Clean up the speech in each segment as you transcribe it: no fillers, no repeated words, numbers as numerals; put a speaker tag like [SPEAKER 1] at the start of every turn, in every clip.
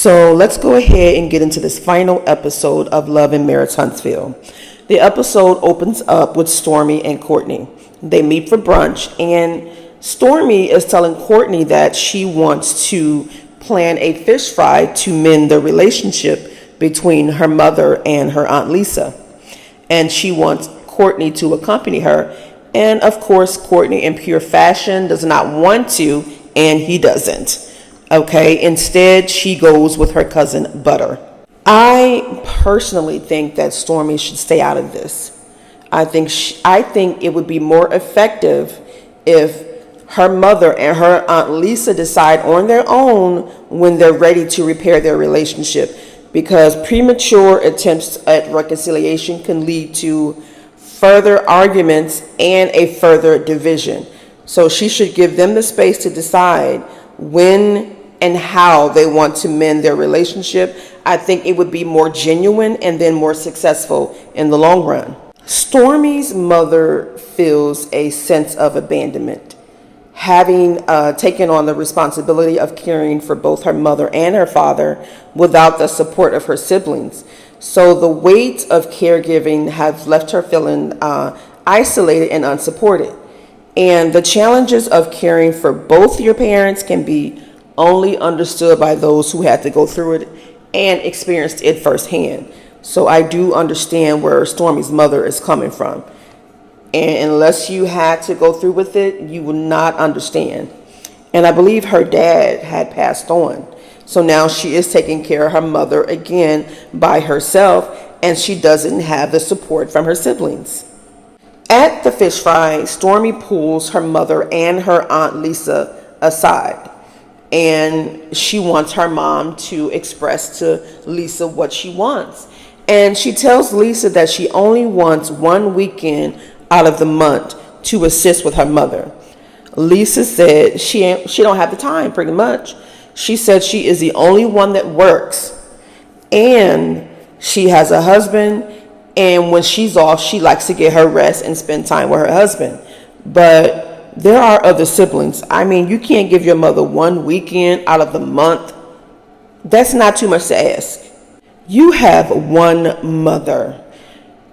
[SPEAKER 1] So let's go ahead and get into this final episode of Love and Marriage Huntsville. The episode opens up with Stormi and Courtney. They meet for brunch, and Stormi is telling Courtney that she wants to plan a fish fry to mend the relationship between her mother and her Aunt Lisa. And she wants Courtney to accompany her. And of course, Courtney, in pure fashion, does not want to, and he doesn't. Okay, instead, she goes with her cousin Butter. I personally think that Stormi should stay out of this. I think it would be more effective if her mother and her Aunt Lisa decide on their own when they're ready to repair their relationship, because premature attempts at reconciliation can lead to further arguments and a further division. So she should give them the space to decide when and how they want to mend their relationship. I think it would be more genuine and then more successful in the long run. Stormi's mother feels a sense of abandonment, having taken on the responsibility of caring for both her mother and her father without the support of her siblings. So the weight of caregiving has left her feeling isolated and unsupported. And the challenges of caring for both your parents can be only understood by those who had to go through it and experienced it firsthand. So I do understand where Stormi's mother is coming from. And unless you had to go through with it, you will not understand. And I believe her dad had passed on. So now she is taking care of her mother again by herself, and she doesn't have the support from her siblings. At the fish fry, Stormi pulls her mother and her Aunt Lisa aside, and she wants her mom to express to Lisa what she wants. And she tells Lisa that she only wants one weekend out of the month to assist with her mother. Lisa said she don't have the time, pretty much. She said she is the only one that works, and she has a husband, and when she's off, she likes to get her rest and spend time with her husband. But there are other siblings. I mean, you can't give your mother one weekend out of the month. That's not too much to ask. You have one mother.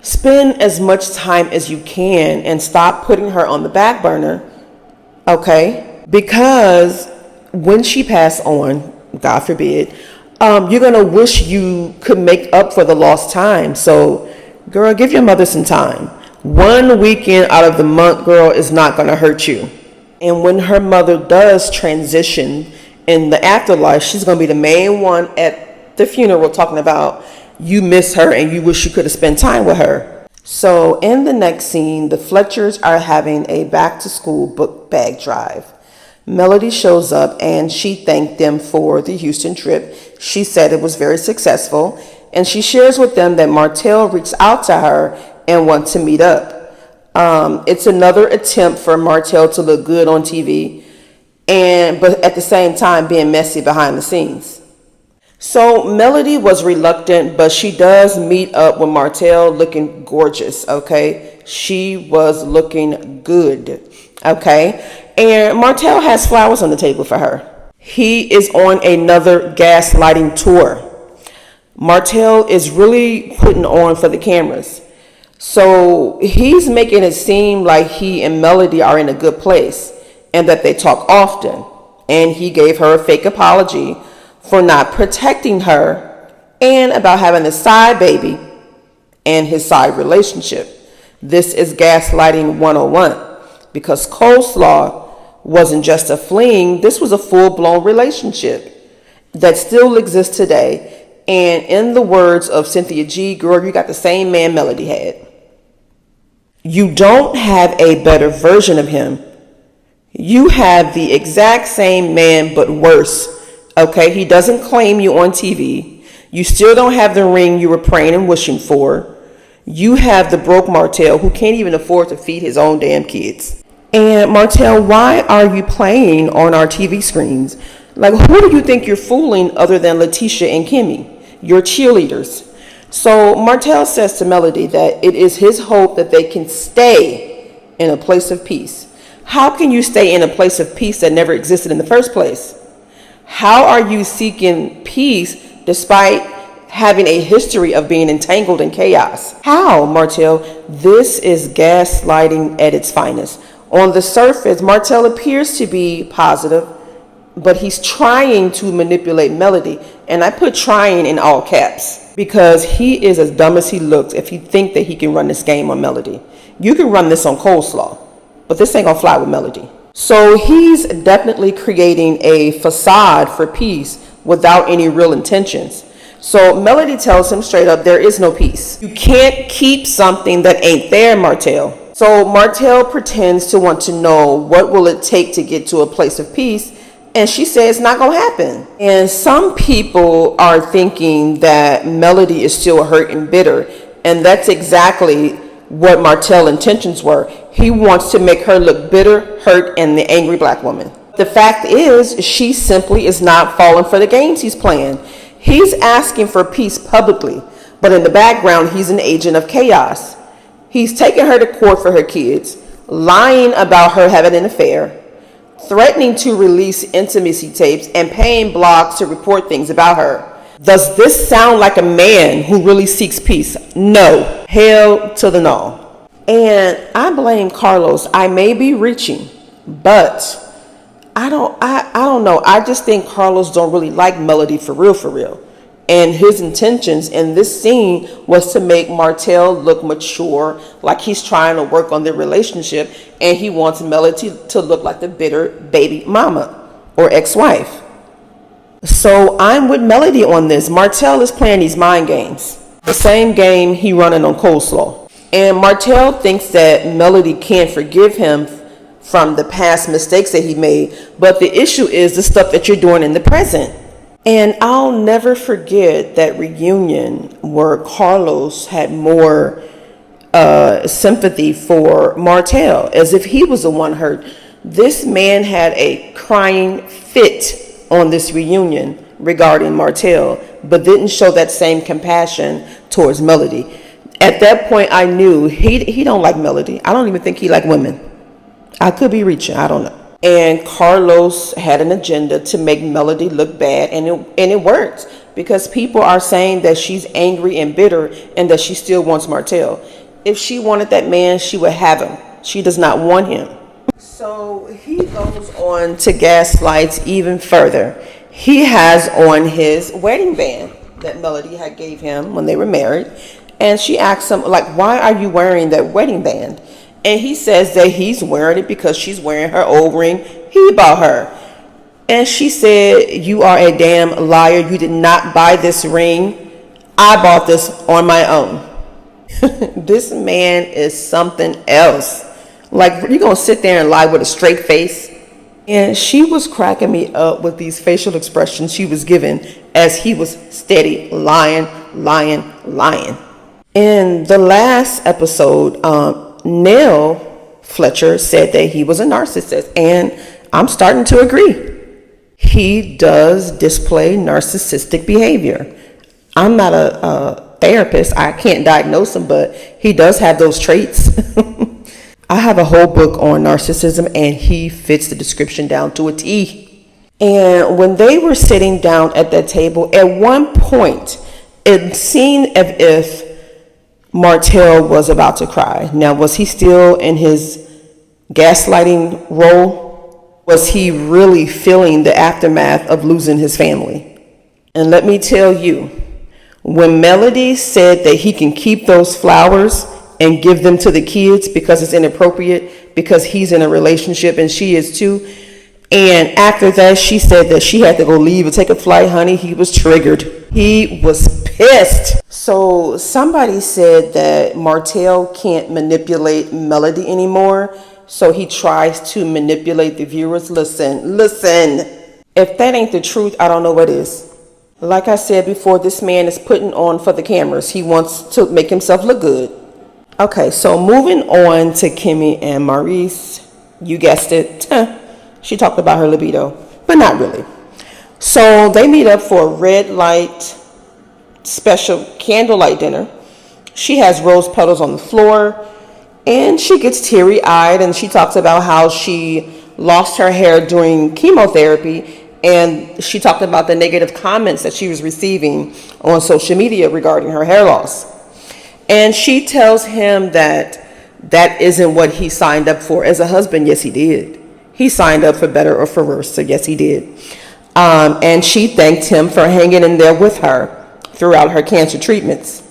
[SPEAKER 1] Spend as much time as you can and stop putting her on the back burner, okay? Because when she passed on, God forbid, you're going to wish you could make up for the lost time. So, girl, give your mother some time. One weekend out of the month, girl, is not going to hurt you. And when her mother does transition in the afterlife, she's going to be the main one at the funeral talking about you miss her and you wish you could have spent time with her. So in the next scene, the Fletchers are having a back to school book bag drive. Melody shows up and she thanked them for the Houston trip. She said it was very successful, and she shares with them that Martell reached out to her and wants to meet up. It's another attempt for Martell to look good on TV, but at the same time being messy behind the scenes. So Melody was reluctant, but she does meet up with Martell looking gorgeous, okay? She was looking good, okay? And Martell has flowers on the table for her. He is on another gaslighting tour. Martell is really putting on for the cameras. So he's making it seem like he and Melody are in a good place and that they talk often. And he gave her a fake apology for not protecting her and about having a side baby and his side relationship. This is gaslighting 101, because coleslaw wasn't just a fling. This was a full-blown relationship that still exists today. And in the words of Cynthia G, girl, you got the same man Melody had. You don't have a better version of him. You have the exact same man, but worse. Okay, he doesn't claim you on TV. You still don't have the ring you were praying and wishing for. You have the broke Martell who can't even afford to feed his own damn kids. And Martell, why are you playing on our TV screens? Like, who do you think you're fooling other than Latisha and Kimmi, your cheerleaders? So Martell says to Melody that it is his hope that they can stay in a place of peace. How can you stay in a place of peace that never existed in the first place? How are you seeking peace despite having a history of being entangled in chaos. How, Martell? This is gaslighting at its finest. On the surface, Martell appears to be positive, but he's trying to manipulate Melody. And I put trying in all caps because he is as dumb as he looks if he thinks that he can run this game on Melody. You can run this on coleslaw, but this ain't gonna fly with Melody. So he's definitely creating a facade for peace without any real intentions. So Melody tells him straight up, there is no peace. You can't keep something that ain't there, Martell. So Martell pretends to want to know what will it take to get to a place of peace, and she says it's not gonna happen. And some people are thinking that Melody is still hurt and bitter, and that's exactly what Martell's intentions were. He wants to make her look bitter, hurt, and the angry black woman. The fact is, she simply is not falling for the games he's playing. He's asking for peace publicly, but in the background, he's an agent of chaos. He's taking her to court for her kids, lying about her having an affair, threatening to release intimacy tapes, and paying blogs to report things about her. Does this sound like a man who really seeks peace? No. Hell to the no. And I blame Carlos. I may be reaching, but I don't know. I just think Carlos don't really like Melody for real. And his intentions in this scene was to make Martell look mature, like he's trying to work on their relationship, and he wants Melody to look like the bitter baby mama or ex-wife. So I'm with Melody on this. Martell is playing these mind games. The same game he running on coleslaw. And Martell thinks that Melody can't forgive him from the past mistakes that he made, but the issue is the stuff that you're doing in the present. And I'll never forget that reunion where Carlos had more sympathy for Martell, as if he was the one hurt. This man had a crying fit on this reunion regarding Martell, but didn't show that same compassion towards Melody. At that point, I knew he don't like Melody. I don't even think he like women. I could be reaching, I don't know. And Carlos had an agenda to make Melody look bad, and it worked, because people are saying that she's angry and bitter and that she still wants Martell. If she wanted that man, she would have him. She does not want him. So he goes on to gaslight even further. He has on his wedding band that Melody had gave him when they were married, and she asks him, like, why are you wearing that wedding band? And he says that he's wearing it because she's wearing her old ring he bought her. And she said, you are a damn liar. You did not buy this ring. I bought this on my own. This man is something else. Like, you're going to sit there and lie with a straight face? And she was cracking me up with these facial expressions she was giving as he was steady lying. In the last episode, Nell Fletcher said that he was a narcissist, and I'm starting to agree. He does display narcissistic behavior. I'm not a therapist. I can't diagnose him, but he does have those traits. I have a whole book on narcissism, and he fits the description down to a T. And when they were sitting down at that table, at one point, it seemed as if Martell was about to cry. Now, was he still in his gaslighting role? Was he really feeling the aftermath of losing his family? And let me tell you, when Melody said that he can keep those flowers and give them to the kids because it's inappropriate, because he's in a relationship and she is too, and after that she said that she had to go leave and take a flight, honey, he was triggered. He was pissed. So somebody said that Martell can't manipulate Melody anymore, so he tries to manipulate the viewers. Listen. If that ain't the truth, I don't know what is. Like I said before, this man is putting on for the cameras. He wants to make himself look good. Okay, so moving on to Kimmi and Maurice. You guessed it. She talked about her libido, but not really. So they meet up for a red light special candlelight dinner. She has rose petals on the floor, and she gets teary-eyed, and she talks about how she lost her hair during chemotherapy, And she talked about the negative comments that she was receiving on social media regarding her hair loss. And she tells him that that isn't what he signed up for as a husband. Yes, he did. He signed up for better or for worse, so yes, he did. And she thanked him for hanging in there with her throughout her cancer treatments.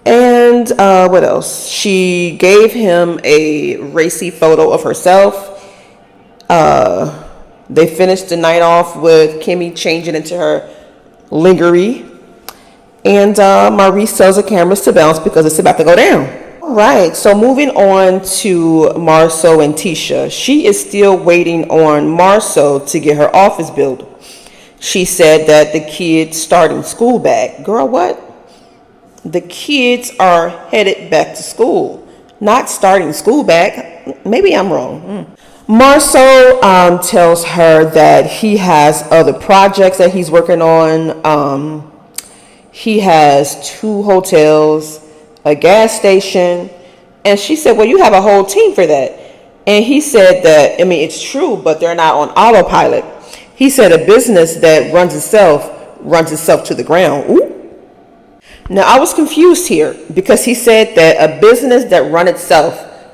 [SPEAKER 1] And what else? She gave him a racy photo of herself. They finished the night off with Kimmi changing into her lingerie. And Maurice tells the cameras to bounce because it's about to go down. All right, so moving on to Marsau and Tisha. She is still waiting on Marsau to get her office built. She said that the kids starting school back. Girl, what? The kids are headed back to school, not starting school back. Maybe I'm wrong. Marsau tells her that he has other projects that he's working on. He has 2 hotels, a gas station, and she said, well, you have a whole team for that. And he said that, I mean, it's true, but they're not on autopilot. He said a business that runs itself to the ground. Ooh. Now, I was confused here because he said that a business that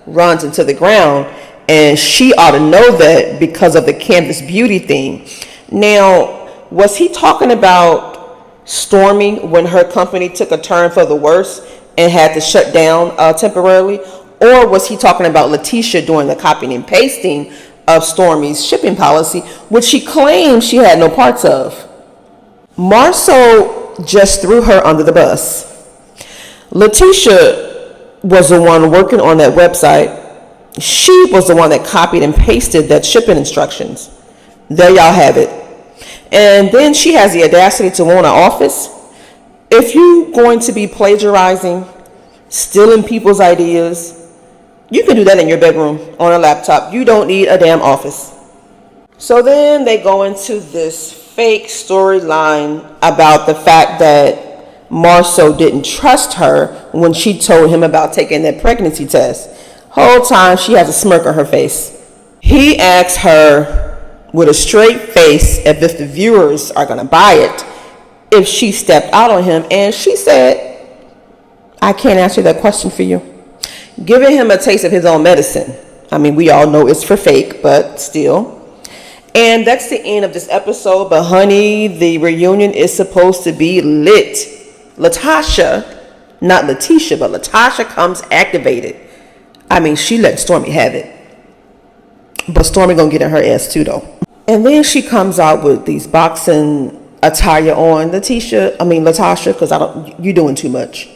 [SPEAKER 1] runs into the ground, and she ought to know that because of the Canvas Beauty thing. Now, was he talking about Stormi when her company took a turn for the worse and had to shut down temporarily? Or was he talking about Latisha doing the copying and pasting of Stormi's shipping policy, which she claimed she had no parts of? Marsau just threw her under the bus. Latisha was the one working on that website. She was the one that copied and pasted that shipping instructions. There y'all have it. And then she has the audacity to own an office. If you're going to be plagiarizing, stealing people's ideas, you can do that in your bedroom on a laptop. You don't need a damn office. So then they go into this fake storyline about the fact that Marsau didn't trust her when she told him about taking that pregnancy test. Whole time she has a smirk on her face. He asks her with a straight face if the viewers are going to buy it, if she stepped out on him, and she said, I can't answer that question for you. Giving him a taste of his own medicine. I mean, we all know it's for fake, but still. And that's the end of this episode. But honey, the reunion is supposed to be lit. Latisha, not Latisha, but Latisha comes activated. I mean, she let Stormi have it. But Stormi gonna get in her ass too, though. And then she comes out with these boxing attire on. Latisha, because you're doing too much.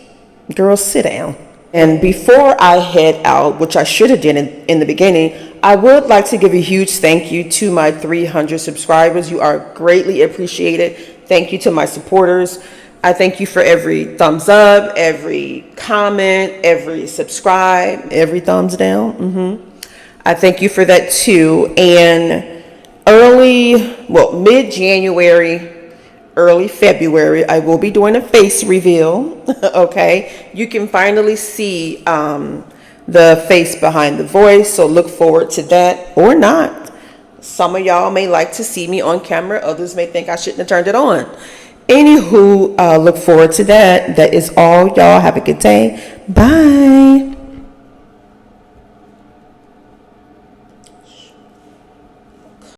[SPEAKER 1] Girl, sit down. And before I head out, which I should have done in the beginning, I would like to give a huge thank you to my 300 subscribers. You are greatly appreciated. Thank you to my supporters. I thank you for every thumbs up, every comment, every subscribe, every thumbs down. I thank you for that too. And mid-January, early February, I will be doing a face reveal. Okay, you can finally see the face behind the voice, so look forward to that, or not. Some of y'all may like to see me on camera, others may think I shouldn't have turned it on. Anywho, look forward to that. That is all, y'all. Have a good day. Bye.